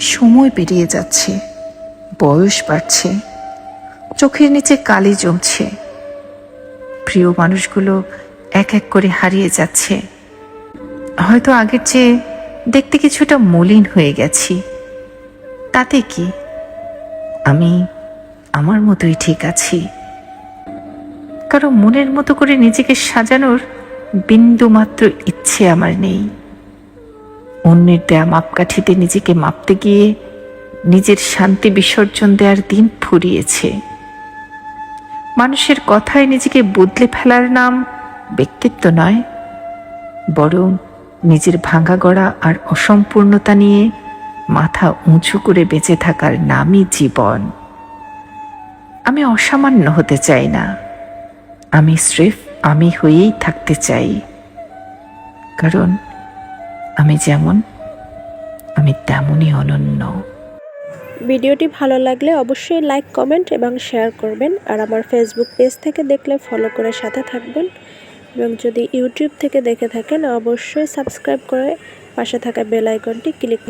সময় পেরিয়ে যাচ্ছে, বয়স বাড়ছে, চোখের নিচে কালি জমছে, প্রিয় মানুষগুলো এক এক করে হারিয়ে যাচ্ছে। হয়তো আগের চেয়ে দেখতে কিছুটা মলিন হয়ে গেছি, তাতে কি? আমি আমার মতোই ঠিক আছি। কারো মনের মতো করে নিজেকে সাজানোর বিন্দু মাত্র ইচ্ছে আমার নেই। অন্যের দেয়া মাপকাঠিতে নিজেকে মাপতে গিয়ে নিজের শান্তি বিসর্জন দেওয়ার দিন ফুরিয়েছে। মানুষের কথায় নিজেকে বদলে ফেলার নাম ব্যক্তিত্ব নয়, বরং নিজের ভাঙা গড়া আর অসম্পূর্ণতা নিয়ে মাথা উঁচু করে বেঁচে থাকার নামই জীবন। আমি অসামান্য হতে চাই না, আমি স্রেফ আমি হয়েই থাকতে চাই। কারণ আমি যেমন, আমি তেমনই অনন্য। ভিডিওটি ভালো লাগলে অবশ্যই লাইক, কমেন্ট এবং শেয়ার করবেন। আর আমার ফেসবুক পেজ থেকে দেখলে ফলো করে সাথে থাকবেন, এবং যদি ইউটিউব থেকে দেখে থাকেন অবশ্যই সাবস্ক্রাইব করে পাশে থাকা বেল আইকনটি ক্লিক